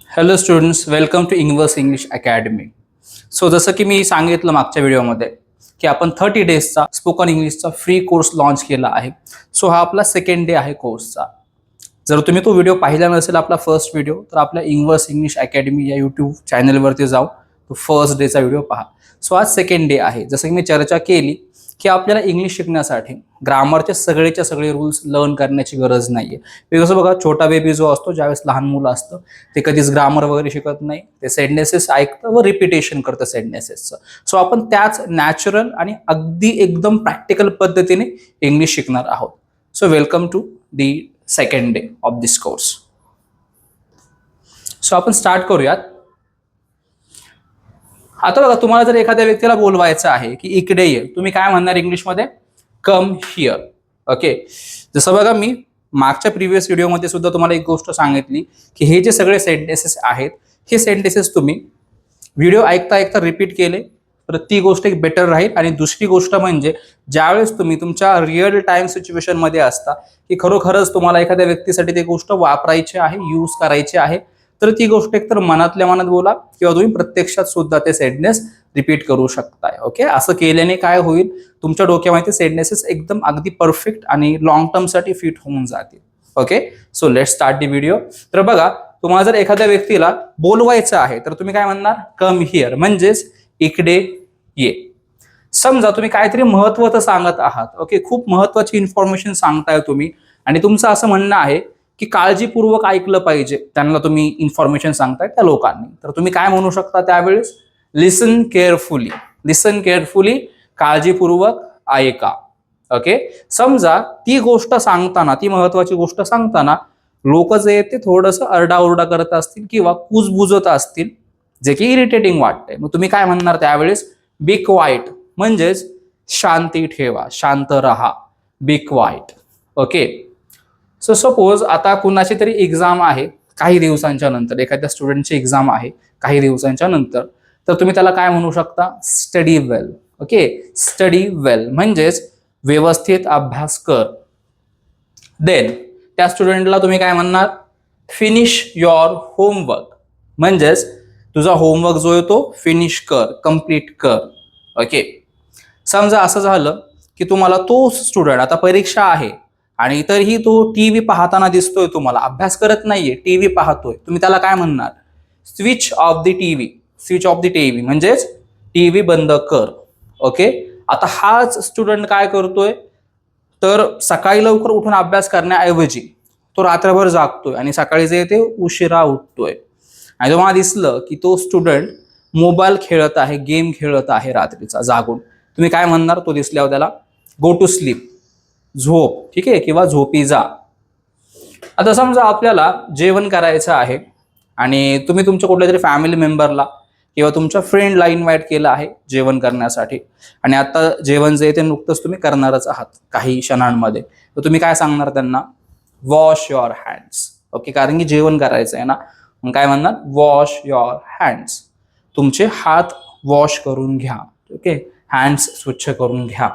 Hello students, welcome to Ingvers English academy. So जसं की मी सांगितलं मागच्या व्हिडिओमध्ये की आपण 30 डेजचा स्पोकन इंग्लिशचा फ्री कोर्स लॉन्च केला आहे. सो हा आपला सेकंड डे आहे कोर्सचा. जर तुम्ही तो व्हिडिओ पाहिला नसेल, आपला फर्स्ट व्हिडिओ, तर आपल्या इंग्वर्स इंग्लिश अकॅडमी या यूट्यूब चॅनलवरती जाऊ तो फर्स्ट डेचा व्हिडिओ पहा. सो आज सेकंड डे आहे. जसं की मी चर्चा केली की आपल्याला इंग्लिश शिकण्यासाठी ग्रामरचे सगळे रूल्स लर्न करण्याची गरज नाहीये. जसं बघा, छोटा बेबी जो असतो, ज्यावेळेस लहान मुलं असतं, ते कधीच ग्रामर वगैरे शिकत नाही. ते सेंटेन्सेस ऐकतं व रिपिटेशन करतं सेंटेन्सेसचं. सो आपण त्याच नॅचरल आणि अगदी एकदम प्रॅक्टिकल पद्धतीने इंग्लिश शिकणार आहोत. So welcome to the second day of this course. So आपण स्टार्ट करूयात. आता बघा, तुम्हाला जर एखाद्या व्यक्तीला बोलवायचं आहे की इकडे ये, तुम्ही काय म्हणणार इंग्लिशमध्ये? Come here. ओके. जसं बघा, मी मागच्या प्रिव्हियस व्हिडिओमध्ये सुद्धा तुम्हाला एक गोष्ट सांगितली की हे जे सगळे सेंटेन्सेस आहेत, हे सेंटेन्सेस तुम्ही व्हिडिओ ऐकता ऐकता रिपीट केले तर ती गोष्ट एक बेटर राहील. आणि दुसरी गोष्ट म्हणजे ज्यावेळेस तुम्ही तुमच्या रिअल टाइम सिच्युएशनमध्ये असता की खरोखरच तुम्हाला एखाद्या व्यक्तीसाठी ती गोष्ट वापरायची आहे, यूज करायची आहे, तर ती गोष्ट एकतर मनातल्या मनात बोला किंवा तुम्ही प्रत्यक्षात सुद्धा ते सेंटेन्स रिपीट करू शकताय. ओके. असं केल्याने काय होईल, तुमच्या डोक्यामध्ये सेंटेन्सेस एकदम अगदी परफेक्ट आणि लॉंग टर्मसाठी फिट होऊन जातील. Okay. So let's start the video. तर बघा, तुम्हाला जर एखाद्या व्यक्तीला बोलवायचं आहे तर तुम्ही काय म्हणणार? कम हिअर, म्हणजेच इकडे ये. समजा तुम्ही काहीतरी महत्त्वाचं सांगत आहात. ओके. खूप महत्त्वाची इन्फॉर्मेशन सांगताय तुम्ही आणि तुमचं असं म्हणणं आहे की काळजीपूर्वक ऐकलं पाहिजे, त्यांना तुम्ही इन्फॉर्मेशन सांगताय त्या लोकांनी. तर तुम्ही काय म्हणू शकता त्यावेळेस? लिसन केअरफुली. लिसन केअरफुली, काळजीपूर्वक ऐका. ओके. समजा ती गोष्ट सांगताना, ती महत्वाची गोष्ट सांगताना लोक जे ते थोडंसं अरडाओरडा करत असतील किंवा कुजबुजत असतील, जे की इरिटेटिंग वाटतंय, मग तुम्ही काय म्हणणार त्यावेळेस? बी क्वाइट, म्हणजेच शांती ठेवा, शांत रहा. बी क्वाइट. ओके. सो सपोज आता कुणाची तरी एक्झाम आहे काही दिवसांच्या नंतर, एखाद्या स्टुडंटची एक्झाम आहे काही दिवसांच्या नंतर, तर तुम्ही त्याला काय म्हणू शकता? स्टडी वेल. ओके. स्टडी वेल म्हणजेच व्यवस्थित अभ्यास कर. देन त्या स्टुडंटला तुम्ही काय म्हणणार? फिनिश युअर होमवर्क, म्हणजेच तुझा होमवर्क जो आहे तो फिनिश कर, कम्प्लीट कर. ओके. समजा असं झालं की तुम्हाला तो स्टुडंट, आता परीक्षा आहे आणि तरीही तो टीव्ही पाहताना दिसतोय तुम्हाला, अभ्यास करत नाहीये, टीव्ही पाहतोय, तुम्ही त्याला काय म्हणणार? Switch off the TV. Switch off the TV म्हणजेच टीव्ही बंद कर. ओके. आता हाच स्टुडंट काय करतोय, तर सकाळी लवकर उठून अभ्यास करण्याऐवजी तो रात्रभर जागतोय आणि सकाळी जे ते उशिरा उठतोय. आणि तुम्हाला दिसलं की तो स्टुडंट मोबाईल खेळत आहे, गेम खेळत आहे रात्रीचा जागून, तुम्ही काय म्हणणार तो दिसल्यावर त्याला? गो टू स्लीप, झोप. ठीक आहे, किंवा झोपी जा. आता समजा आपल्याला जेवण करायचं आहे आणि तुम्ही तुमच्या कुठल्या तरी फॅमिली मेंबरला किंवा तुमच्या फ्रेंडला इन्व्हाइट केलं आहे जेवण करण्यासाठी, आणि आता जेवण जे ते नुकतंच तुम्ही करणारच आहात काही क्षणांमध्ये, तर तुम्ही काय सांगणार त्यांना? Wash your hands. ओके. कारण की जेवण करायचं आहे ना, मग काय म्हणणार? Wash your hands. तुमचे हात वॉश करून घ्या. ओके. हँड्स स्वच्छ करून घ्या.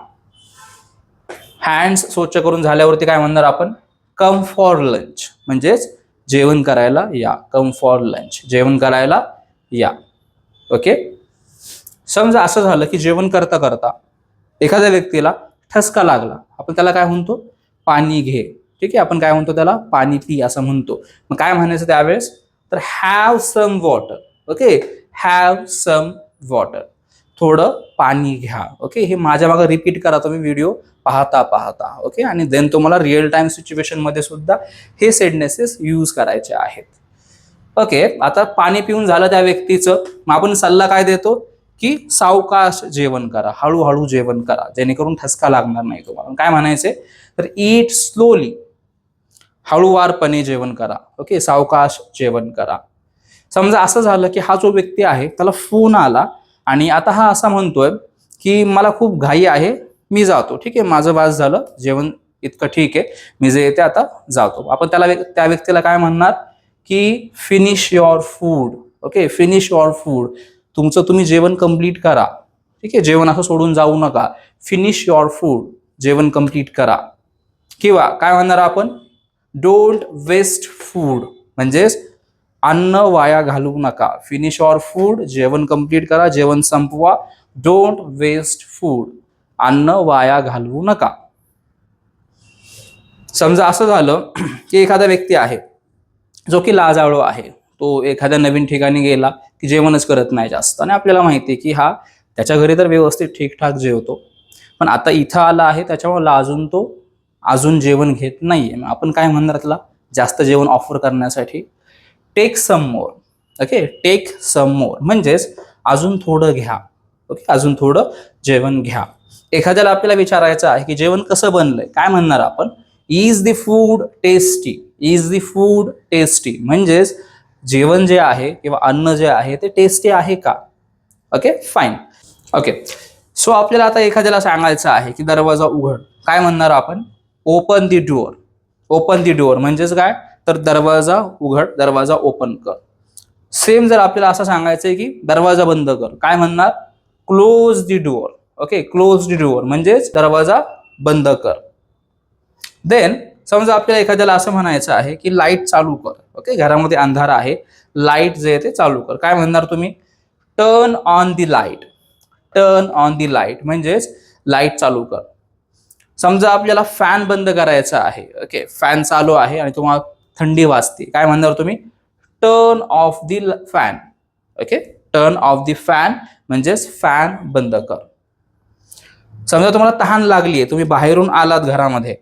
हँड्स स्वच्छ करून झाल्यावरती काय म्हणणार आपण? कम फॉर लंच, म्हणजेच जेवण करायला या. कम फॉर लंच, जेवण करायला या. ओके. समजा असं झालं की जेवण करता करता एखाद्या व्यक्तीला ठसका लागला, आपण त्याला काय म्हणतो? पाणी घे. ठीक आहे, आपण काय म्हणतो त्याला? पाणी पी असं म्हणतो. मग काय म्हणायचं त्यावेळेस? तर have some water. Okay. Have some water, थोडं पाणी घ्या. ओके. हे माझ्या मागे रिपीट करा तुम्ही व्हिडिओ पाहता पाहता. ओके. आणि देन तुम्हाला रिअल टाइम सिच्युएशन मध्ये सुद्धा हे सेंटेन्सेस यूज करायचे आहेत. ओके. आता पाणी पिऊन झालं त्या व्यक्तीचं, मग आपण सल्ला काय देतो की सावकाश जेवण करा, हळूहळू जेवण करा, जेणेकरून ठसका लागणार नाही तुम्हाला. काय म्हणायचे? तर ईट स्लोली, हळूवारपणे जेवण करा. ओके. सावकाश जेवण करा. समजा असं झालं की हा जो व्यक्ती आहे त्याला फोन आला आणि आता हा असा म्हणतोय की मला खूप घाई आहे, मी जातो. ठीक आहे, माझं बास झालं, जेवण इतकं ठीक आहे, मी जे येते आता जातो. आपण त्या व्यक्तीला काय म्हणणार? की finish your food. Okay. Finish your food, तुमचं तुम्ही जेवण कम्प्लीट करा. ठीक आहे, जेवण असं सोडून जाऊ नका. फिनिश युअर फूड, जेवण कम्प्लीट करा. किंवा काय म्हणणार आपण? डोंट वेस्ट फूड, म्हणजेच अन्न वाया घालवू नका. Finish your food. जेवण कंप्लीट करा, जेवण संपवा. Don't waste food. अन्न वाया घालवू नका. समजा असं झालं की एखादा व्यक्ती आहे जो की लाजाळू आहे, तो एखाद्या नवीन ठिकाणी गेला की जेवणच करत नाही जास्त, आणि आपल्याला माहिती आहे की हा त्याच्या घरी तर व्यवस्थित ठीकठाक जेवतो, पण आता इथं आला आहे त्याच्यामुळे लाजून तो अजून जेवण घेत नाहीये. आपण काय म्हणणार त्याला जास्त जेवण ऑफर करण्यासाठी? टेक सम मोर. ओके, टेक सम मोर म्हणजेच अजून थोडं घ्या. ओके, अजून थोडं जेवण घ्या. एखाद्याला आपल्याला विचारायचं आहे की जेवण कसं बनलंय, काय म्हणणार आपण? Is the food tasty. Is the food tasty म्हणजेच जेवण जे आहे किंवा अन्न जे आहे ते टेस्टी आहे का? Okay, fine. ओके, सो आपल्याला आता एखाद्याला सांगायचं आहे की दरवाजा उघड, काय म्हणणार आपण? ओपन दी डोअर. ओपन दी डोअर म्हणजेच काय? तर दरवाजा उघड, दरवाजा ओपन कर. सेम जर आपल्याला असं सांगायचं आहे की दरवाजा बंद कर, काय म्हणणार? Close the door. Okay, close the door म्हणजेच दरवाजा बंद कर. देन समजा आपल्याला एखाद्याला असं म्हणायचं आहे की लाईट चालू कर. ओके, घरामध्ये अंधार आहे, लाईट जे आहे ते चालू कर, काय म्हणणार तुम्ही? Turn on the light. Turn on the light म्हणजेच लाईट चालू कर. समजा आपल्याला फॅन बंद करायचा आहे. ओके, फॅन चालू आहे आणि तुम्हाला थंडी वाजते, काय म्हणणार तुम्ही? Turn of the fan. Okay, turn of the fan म्हणजेच फॅन बंद कर. समजा तुम्हाला तहान लागली आहे, तुम्ही बाहेरून आलात, घरामध्ये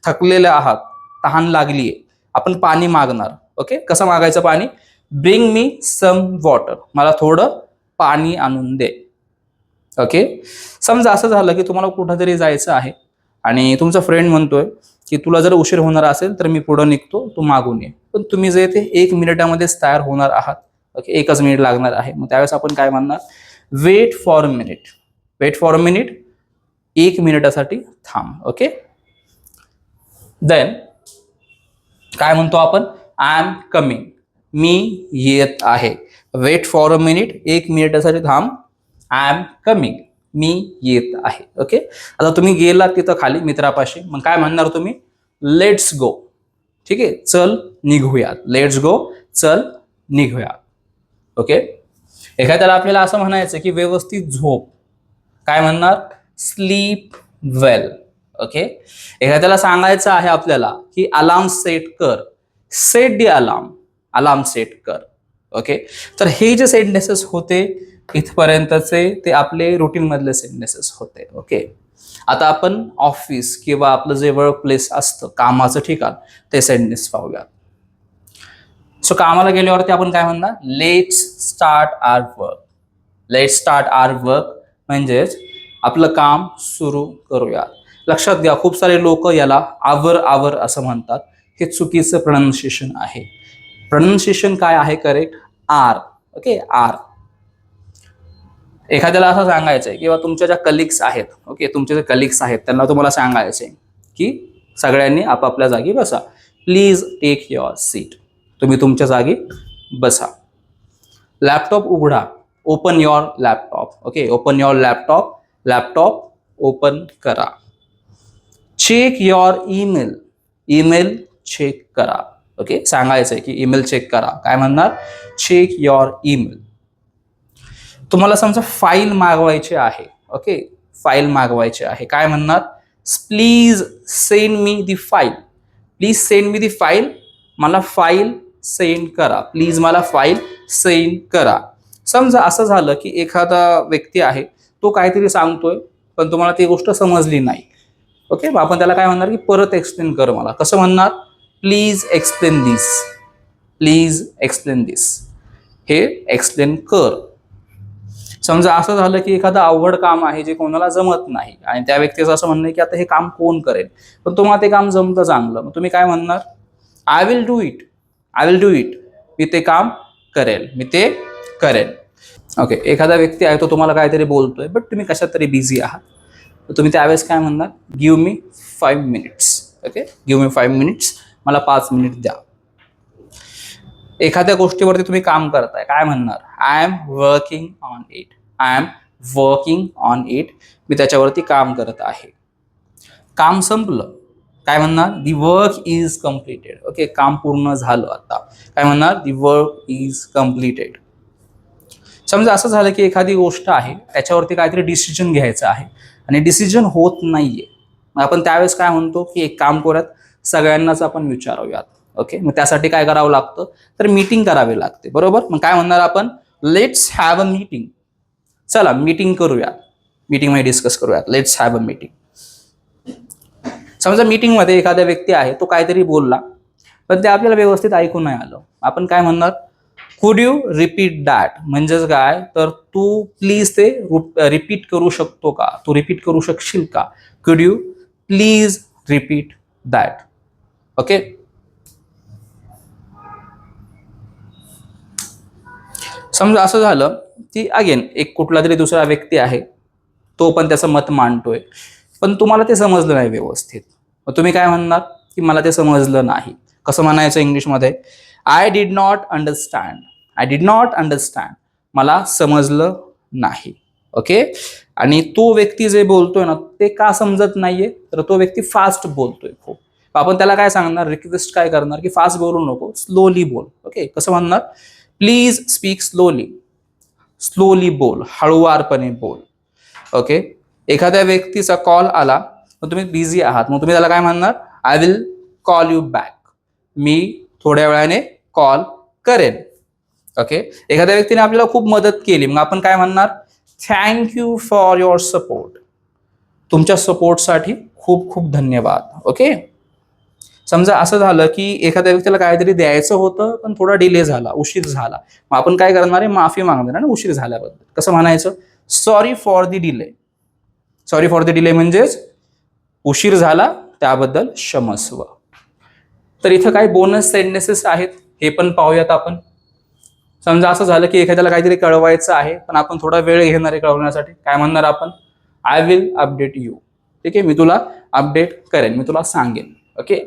थकलेले आहात, तहान लागली आहे, आपण पाणी मागणार. ओके, कसं मागायचं पाणी? Bring me some water. मला थोडं पाणी आणून दे. ओके, समजा असं झालं की तुम्हाला कुठंतरी जायचं आहे आणि तुमचा फ्रेंड म्हणतोय की तुला जर उशीर होणार असेल तर मी पुढं निघतो, तू मागून ये. पण तुम्ही जे ते 1 मिनिटामध्येच तयार होणार आहात. ओके, 1च मिनिट लागणार आहे. मग त्यावेळेस आपण काय म्हणणार? Wait for a minute. Wait for a minute, 1 मिनिटासाठी थांब. ओके, देन काय म्हणतो आपण? I am coming. मी येत आहे. वेट फॉर अ मिनिट, 1 मिनिटासाठी थांब. आय एम कमिंग, मी येत आहे. ओके, आता तुम्ही गेलात तिथं खाली मित्रापाशी, मग काय म्हणणार तुम्ही? Let's go. ठीक आहे, चल निघूयात. लेट्स गो, चल निघूयात. ओके, एखाद्याला आपल्याला असं म्हणायचं की व्यवस्थित झोप, काय म्हणणार? स्लीप वेल. ओके, एखाद्याला सांगायचं आहे आपल्याला की अलार्म सेट कर, सेट दी अलार्म. अलार्म सेट कर. ओके, तर हे जे सेंटेन्सेस होते इथपर्यंतचे ते आपले रुटीन मधले सेंटेन्सेस होते. ओके, आता आपण ऑफिस किंवा आपलं जे वर्क प्लेस असतं, कामाचं ठिकाण, ते सेंटेन्स पाहूया. सो कामाला गेल्यावरती आपण काय म्हणणार? Let's start our work. Let's start our work म्हणजेच आपलं काम सुरू करूया. लक्षात घ्या, खूप सारे लोक याला आवर आवर असं म्हणतात. हे चुकीचं प्रोनाउन्सिएशन आहे. प्रोनाउन्सिएशन काय आहे करेक्ट? आर. Okay, R. एखाद्याला असं सांगायचंय किंवा तुमच्या ज्या कलिग्स आहेत, ओके, तुमचे जे कलिग्स आहेत त्यांना तुम्हाला सांगायचंय की सगळ्यांनी आपापल्या जागी बसा. Please take your seat. तुम्ही तुमच्या जागी बसा. लॅपटॉप उघडा. Open your laptop. Okay, open your laptop. Laptop open करा. Check your email. Email check करा. ओके, सांगायचंय की ईमेल चेक करा, काय म्हणणार? Check your email. तुम्हाला समजा फाईल मागवायची आहे. ओके, फाईल मागवायची आहे, काय म्हणणार? Please send me the file. Please send me the file. मला फाईल सेंड करा. प्लीज मला फाईल सेंड करा. समजा असं झालं की एखादा व्यक्ती आहे, तो काहीतरी सांगतोय पण तुम्हाला ती गोष्ट समजली नाही. ओके, मग आपण त्याला काय म्हणणार की परत एक्सप्लेन कर मला. कसं म्हणणार? Please explain this. Please explain this. हे एक्सप्लेन कर. समजा असं झालं की एखादं अवघड काम आहे जे कोणाला जमत नाही आणि त्या व्यक्तीचं असं म्हणणं आहे की आता हे काम कोण करेल, पण तुम्हाला ते काम जमतं चांगलं, मग तुम्ही काय म्हणणार? I will do it. I will do it. मी ते काम करेल. मी ते करेल. ओके, एखादा व्यक्ती आहे तो तुम्हाला काहीतरी बोलतोय बट तुम्ही कशात तरी बिझी आहात, तर तुम्ही त्यावेळेस काय म्हणणार? Give me 5 minutes. Okay, give me 5 minutes. मला 5 मिनिट द्या. एखाद्या गोष्टीवरती तुम्ही काम करताय, काय म्हणणार? I am working on it. I am working on it. मी त्याच्यावरती काम करत आहे. काम संपलं. काय म्हणणार? The work is completed. Okay, काम पूर्ण झालं. आता काय म्हणणार? The work is completed. समजा असं झालं की एखादी गोष्ट आहे त्याच्यावरती काहीतरी डिसिजन घ्यायचं आहे आणि डिसिजन होत नाहीये, मग आपण त्यावेळेस काय म्हणतो की एक काम करूयात, सगळ्यांनाच आपण विचारूयात. ओके, मग त्यासाठी काय करावं लागतं? तर मीटिंग करावी लागते. बरोबर. मग काय म्हणणार आपण? Let's have a meeting. चला मीटिंग करूया, मीटिंगमध्ये डिस्कस करूयात. Let's have a meeting. समजा मीटिंगमध्ये एखादा व्यक्ती आहे, तो काहीतरी बोलला पण ते आपल्याला व्यवस्थित ऐकून नाही आलं. आपण काय म्हणणार? कुड यू रिपीट दॅट. म्हणजेच काय? तर तू प्लीज ते रिपीट करू शकतो का? तू रिपीट करू शकशील का? कुड you please repeat that. Okay. समजा असं झालं की अगेन एक कुठला तरी दुसरा व्यक्ती आहे, तो पण त्याचं मत मांडतोय पण तुम्हाला ते समजलं नाही व्यवस्थित. मग तुम्ही काय म्हणणार? की मला ते समजलं नाही. कसं म्हणायचं इंग्लिशमध्ये? I did not understand. I did not understand. मला समजलं नाही. ओके. आणि तो व्यक्ती जे बोलतोय ना, ते का समजत नाहीये? तर तो व्यक्ती फास्ट बोलतोय खूप. आपण त्याला काय सांगणार? रिक्वेस्ट काय करणार? की फास्ट बोलू नको, स्लोली बोल. ओके. कसं म्हणणार? Please speak slowly. स्लोली बोल, हळुवारपणे बोल. ओके. एखाद्या व्यक्तीचा कॉल आला, मग तुम्ही बिझी आहात, मग तुम्ही त्याला काय म्हणणार? I will call you back. मी थोड्या वेळाने कॉल करेन. ओके. एखाद्या व्यक्तीने आपल्याला खूप मदत केली, मग आपण काय म्हणणार? Thank you for your support. तुमच्या सपोर्टसाठी खूप खूप धन्यवाद. ओके. समजा असं झालं की एखाद्या व्यक्तीला काहीतरी द्यायचं होतं पण थोडा डिले झाला, उशीर झाला, मग आपण काय करणार आहे? माफी मागणार ना उशीर झाल्याबद्दल. कसं म्हणायचं? Sorry for the delay. Sorry for the delay म्हणजेच उशीर झाला त्याबद्दल क्षमस्व. तर इथं काही बोनस सेंटेन्सेस आहेत, हे पण पाहूयात आपण. समजा असं झालं की एखाद्याला काहीतरी कळवायचं आहे पण आपण थोडा वेळ घेणार आहे कळवण्यासाठी. काय म्हणणार आपण? I will update you. ठीक आहे, मी तुला अपडेट करेन, मी तुला सांगेन. ओके.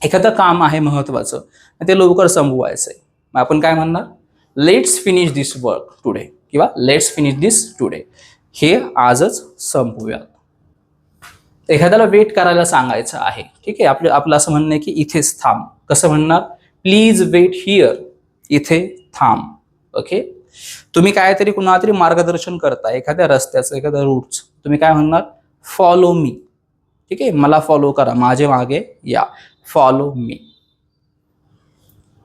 एखादं काम आहे महत्वाचं, ते लवकर संपवायचं आहे, मग आपण काय म्हणणार? Let's finish this work today किंवा लेट्स फिनिश दिस टुडे. हे आजच संपवूयात. एखाद्याला वेट करायला सांगायचं आहे. ठीक आहे, आपलं असं म्हणणं आहे की इथेच थांब. कसं म्हणणार? Please wait here. इथे थांब. ओके. तुम्ही काहीतरी कुणाला तरी मार्गदर्शन करता, एखाद्या रस्त्याचं, एखाद्या रूटचं, तुम्ही काय म्हणणार? Follow me. ठीक आहे, मला फॉलो करा, माझे मागे या. Follow me.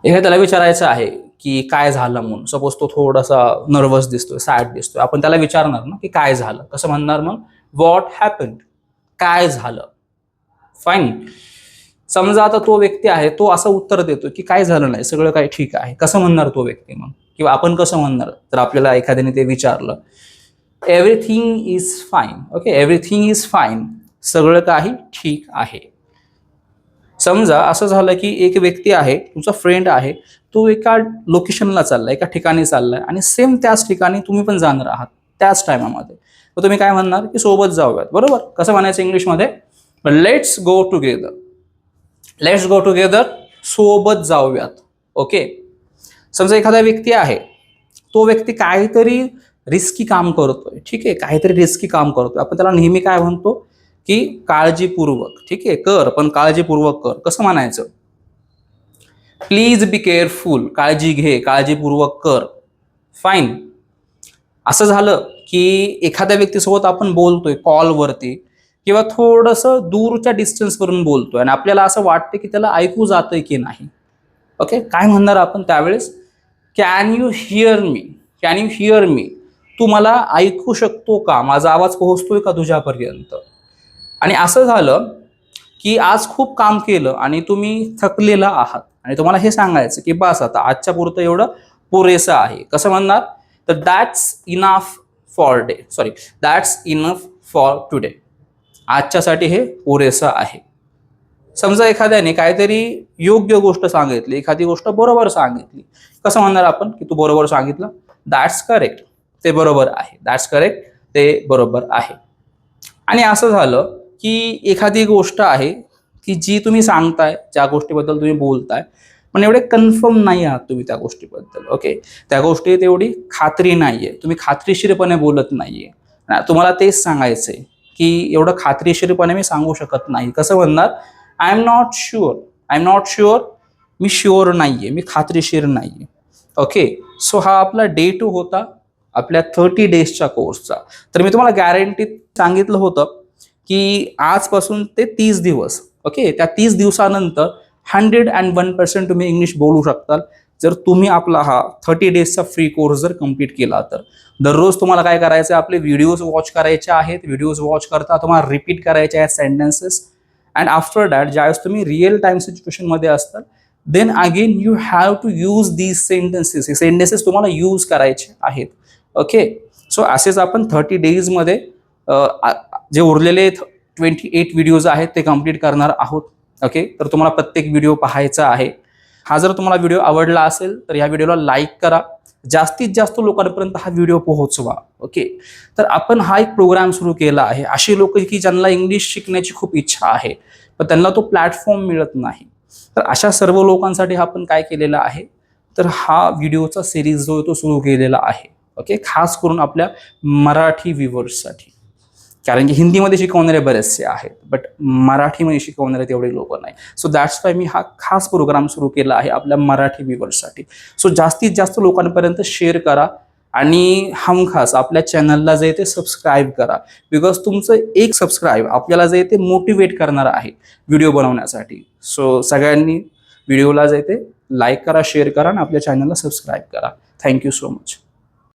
एखाद्याला विचारायचं आहे की काय झालं म्हणून. सपोज तो थोडासा नर्वस दिसतोय, सॅड दिसतोय, आपण त्याला विचारणार ना की काय झालं. कसं म्हणणार मग? What happened. काय झालं. फाईन. समजा आता तो व्यक्ती आहे, तो असं उत्तर देतो की काय झालं नाही, सगळं काही ठीक आहे. कसं म्हणणार तो व्यक्ती मग? किंवा आपण कसं म्हणणार तर आपल्याला एखाद्याने ते विचारलं? Everything is fine. Okay, everything is fine. सगळं काही ठीक आहे. समजा असं झालं की एक व्यक्ती आहे, तुमचा फ्रेंड आहे, तो एका लोकेशनला चाललाय, एका ठिकाणी चाललाय आणि सेम त्याच ठिकाणी तुम्ही पण जाणार आहात त्याच टायमामध्ये. तर तुम्ही काय म्हणणार? की सोबत जाऊयात. बरोबर. कसं म्हणायचं इंग्लिशमध्ये? Let's go together. Let's go together. सोबत जाऊयात. ओके. समजा एखादा व्यक्ती आहे, तो व्यक्ती काहीतरी रिस्की काम करतोय. ठीक आहे, काहीतरी रिस्की काम करतोय, आपण त्याला नेहमी काय म्हणतो? की काळजीपूर्वक. ठीक आहे, कर पण काळजीपूर्वक कर. कसं म्हणायचं? Please be careful. काळजी घे, काळजीपूर्वक कर. फाईन. असं झालं की एखाद्या व्यक्तीसोबत आपण बोलतोय कॉलवरती किंवा थोडंसं दूरच्या डिस्टन्सवरून बोलतोय आणि आपल्याला असं वाटतं की त्याला ऐकू जातंय की नाही. ओके. काय म्हणणार आपण त्यावेळेस? Can you hear me. Can you hear me. तू मला ऐकू शकतो का? माझा आवाज पोहोचतोय का तुझ्यापर्यंत? आणि असं झालं की आज खूप काम केलं आणि तुम्ही थकलेला आहात आणि तुम्हाला हे सांगायचं की बस आता आजच्या पुरतं एवढं पुरेसं आहे. कसं म्हणणार? तर that's enough for day. Sorry, that's enough for today. आजच्यासाठी हे पुरेसं आहे. समजा एखाद्याने काहीतरी योग्य गोष्ट सांगितली, एखादी गोष्ट बरोबर सांगितली, कसं म्हणणार आपण? की तू बरोबर सांगितलं. That's correct. ते बरोबर आहे. That's correct. ते बरोबर आहे. आणि असं झालं की एखादी गोष्ट आहे की जी तुम्ही सांगताय, ज्या गोष्टीबद्दल तुम्ही बोलताय, पण एवढे कन्फर्म नाही आहात तुम्ही त्या गोष्टीबद्दल. ओके. त्या गोष्टीत एवढी खात्री नाहीये, तुम्ही खात्रीशीरपणे बोलत नाहीये. तुम्हाला तेच सांगायचंय की एवढं खात्रीशीरपणे मी सांगू शकत नाही. कसं म्हणणार? I am not sure, me sure नाहीये, मी खात्रीशीर नाहीये. ओके, सो हा आपला डे 2 होता आपल्या 30 डेजच्या कोर्सचा. तर मी तुम्हाला गॅरंटी सांगितलं होतं की आजपासून ते 30 दिवस, ओके, त्या 30 दिवसानंतर 101% तुम्ही इंग्लिश बोलू शकताल जर तुम्ही आपला हा 30 डेजचा फ्री कोर्स जर कम्प्लीट केला तर. दररोज तुम्हाला काय करायचं आहे, आपले व्हिडिओज वॉच करायचे आहेत. व्हिडिओज वॉच करता तुम्हाला रिपीट करायचे आहेत सेंटेन्सेस. अँड आफ्टर दॅट ज्यावेळेस तुम्ही रिअल टाइम सिच्युएशनमध्ये असतात, then again you have to use these sentences. हे सेंटेन्सेस तुम्हाला यूज करायचे आहेत. ओके, सो असेच आपण 30 डेजमध्ये जे उरलेले 28 व्हिडिओज आहेत ते कम्प्लीट करणार आहोत. ओके, तर तुम्हाला प्रत्येक व्हिडिओ पाहायचा आहे. हा जर तुम्हाला व्हिडिओ आवडला असेल तर या व्हिडिओला लाईक करा, जास्तीत जास्त लोकांपर्यंत हा व्हिडिओ पोहोचवा. ओके, तर आपण हा एक प्रोग्राम सुरू केला आहे. अशी लोक की ज्यांना इंग्लिश शिकण्याची खूप इच्छा आहे पण त्यांना तो प्लॅटफॉर्म मिळत नाही, तर अशा सर्व लोकांसाठी आपण काय केलेलं आहे, तर हा व्हिडिओचा सिरीज जो आहे तो सुरू केलेला आहे. ओके, खास करून आपल्या मराठी व्ह्युअर्ससाठी, कारण की हिंदीमध्ये शिकवणारे बरेचसे आहेत बट मराठीमध्ये शिकवणारे तेवढे लोक नाही. सो दॅट्स वाय मी हा खास प्रोग्राम सुरू केला आहे आपल्या मराठी व्ह्युअर्ससाठी. सो जास्तीत जास्त लोकांपर्यंत शेअर करा आणि हमखास आपल्या चॅनलला जे ते सबस्क्राईब करा. बिकॉज तुमचं एक सबस्क्राईब आपल्याला जे ते मोटिवेट करणार आहे व्हिडिओ बनवण्यासाठी. सो सगळ्यांनी व्हिडिओला जे ते लाईक करा, शेअर करा आणि आपल्या चॅनलला सबस्क्राईब करा. Thank you so much.